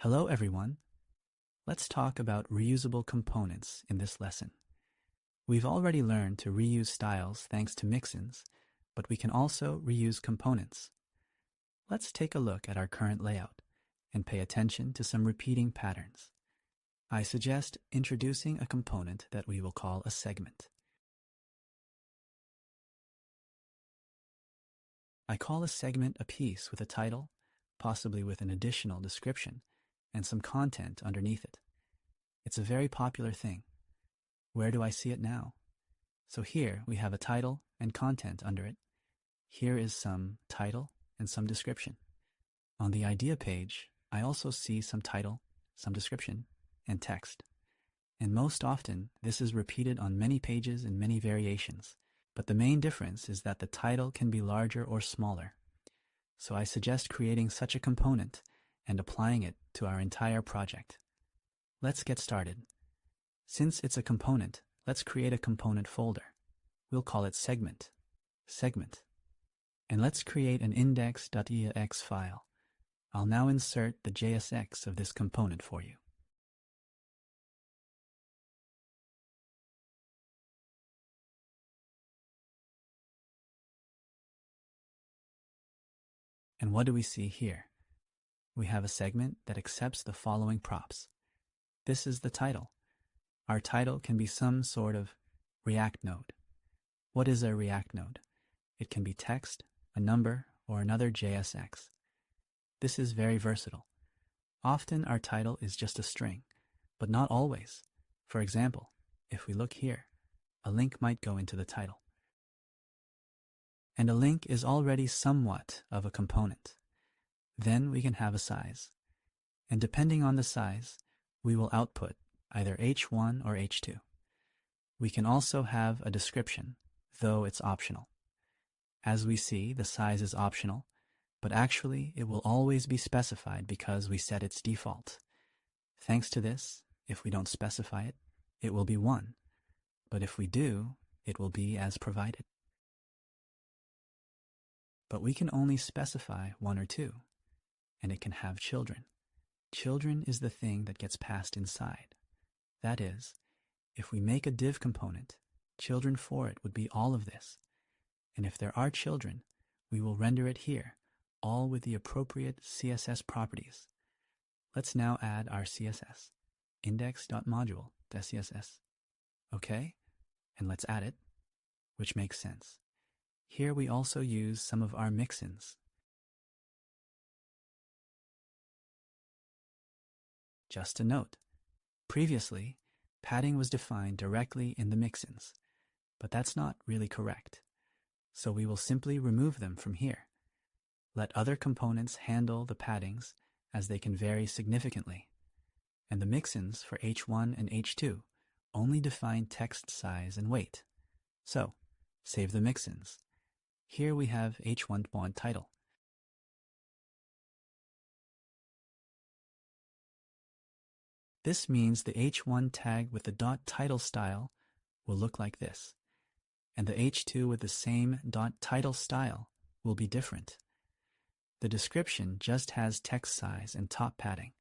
Hello everyone. Let's talk about reusable components in this lesson. We've already learned to reuse styles thanks to mixins, but we can also reuse components. Let's take a look at our current layout and pay attention to some repeating patterns. I suggest introducing a component that we will call a segment. I call a segment a piece with a title, possibly with an additional description, and some content underneath it. It's a very popular thing. Where do I see it now? So here we have a title and content under it. Here is some title and some description. On the idea page, I also see some title, some description, and text. And most often, this is repeated on many pages in many variations. But the main difference is that the title can be larger or smaller. So I suggest creating such a component and applying it to our entire project. Let's get started. Since it's a component, let's create a component folder. We'll call it segment. And let's create an index.eax file. I'll now insert the JSX of this component for you. And what do we see here? We have a segment that accepts the following props. This is the title. Our title can be some sort of React node. What is a React node? It can be text, a number, or another JSX. This is very versatile. Often our title is just a string, but not always. For example, if we look here, a link might go into the title. And a link is already somewhat of a component. Then we can have a size. And depending on the size, we will output either H1 or H2. We can also have a description, though it's optional. As we see, the size is optional, but actually it will always be specified because we set its default. Thanks to this, if we don't specify it, it will be 1. But if we do, it will be as provided. But we can only specify 1 or 2, and it can have children. Children is the thing that gets passed inside. That is, if we make a div component, children for it would be all of this. And if there are children, we will render it here, all with the appropriate CSS properties. Let's now add our CSS, index.module.css. Okay, and let's add it, which makes sense. Here we also use some of our mixins. Just a note, previously, padding was defined directly in the mixins, but that's not really correct. So we will simply remove them from here. Let other components handle the paddings as they can vary significantly. And the mixins for H1 and H2 only define text size and weight. So, save the mixins. Here we have H1 title. This means the H1 tag with the .title style will look like this, and the H2 with the same .title style will be different. The description just has text size and top padding,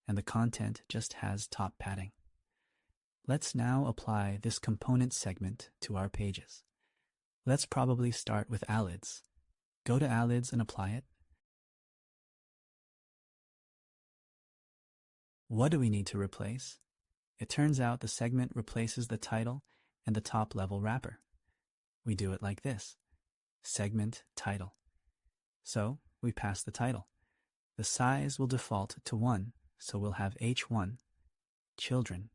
and the content just has top padding. Let's now apply this component segment to our pages. Let's probably start with alids. Go to alids and apply it. What do we need to replace? It turns out the segment replaces the title and the top level wrapper. We do it like this, segment title. So we pass the title. The size will default to 1, so we'll have H1, children.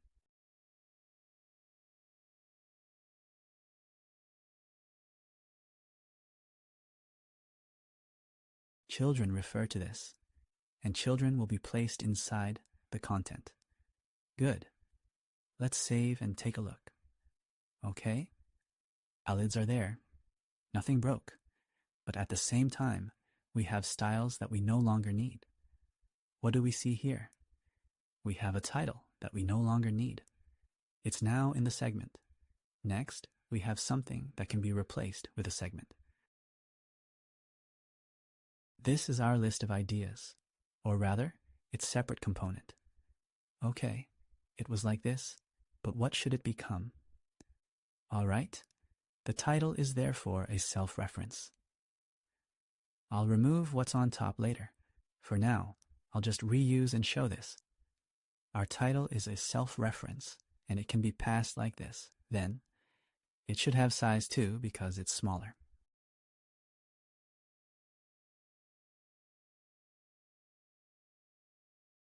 Children refer to this, and children will be placed inside the content. Good. Let's save and take a look. Okay, alids are there. Nothing broke. But at the same time, we have styles that we no longer need. What do we see here? We have a title that we no longer need. It's now in the segment. Next, we have something that can be replaced with a segment. This is our list of ideas, or rather, its separate component. Okay, it was like this, but what should it become? All right, the title is therefore a self-reference. I'll remove what's on top later. For now, I'll just reuse and show this. Our title is a self-reference, and it can be passed like this. Then, it should have size too because it's smaller.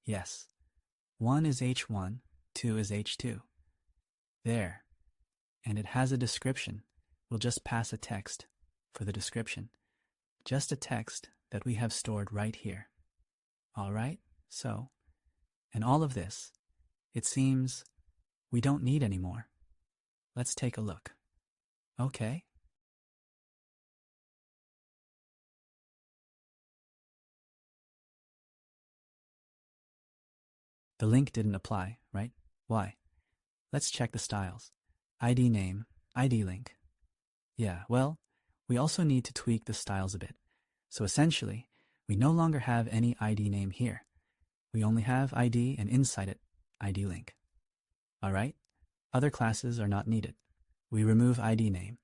Yes, 1 is h1, 2 is h2. There, and it has a description. We'll just pass a text for the description. Just a text that we have stored right here. All right, so, and all of this, it seems we don't need anymore. Let's take a look. Okay. The link didn't apply, right? Why? Let's check the styles. ID name, ID link. Yeah, well, we also need to tweak the styles a bit. So essentially, we no longer have any ID name here. We only have ID and inside it, ID link. All right? Other classes are not needed. We remove ID name.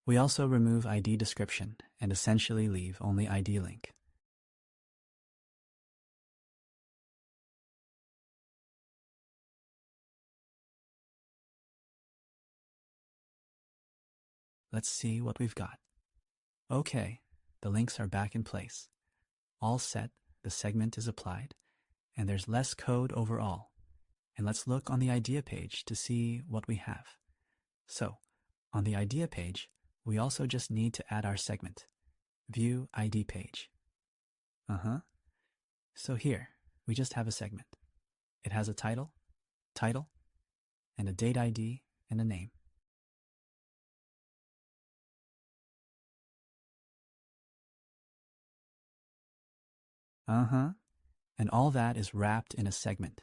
We also remove ID description and essentially leave only ID link. Let's see what we've got. Okay, the links are back in place. All set, the segment is applied, and there's less code overall. And let's look on the idea page to see what we have. So, on the idea page, we also just need to add our segment. View ID page. So here, we just have a segment. It has a title, and a date ID and a name. And all that is wrapped in a segment.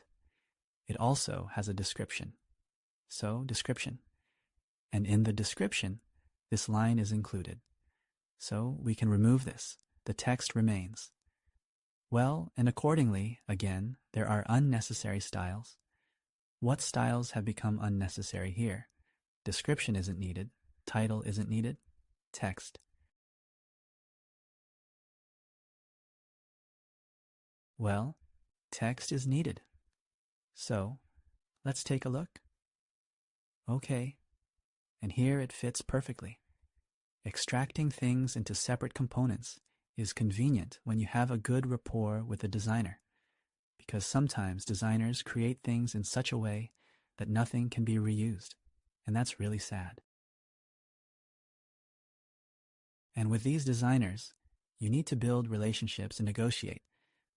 It also has a description. So, description. And in the description, this line is included. So, we can remove this. The text remains. Well, and accordingly, again, there are unnecessary styles. What styles have become unnecessary here? Description isn't needed. Title isn't needed. Text. Well, text is needed. So, let's take a look. Okay, and here it fits perfectly. Extracting things into separate components is convenient when you have a good rapport with the designer, because sometimes designers create things in such a way that nothing can be reused, and that's really sad. And with these designers, you need to build relationships and negotiate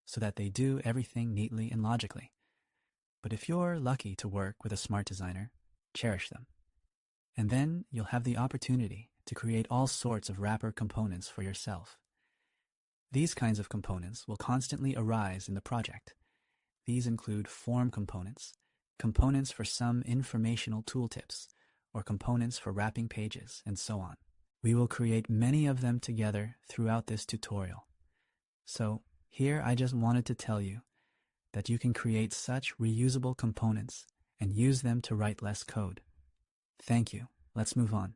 so that they do everything neatly and logically. But if you're lucky to work with a smart designer, cherish them. And then you'll have the opportunity to create all sorts of wrapper components for yourself. These kinds of components will constantly arise in the project. These include form components, components for some informational tooltips, or components for wrapping pages, and so on. We will create many of them together throughout this tutorial. So here I just wanted to tell you that you can create such reusable components and use them to write less code. Thank you. Let's move on.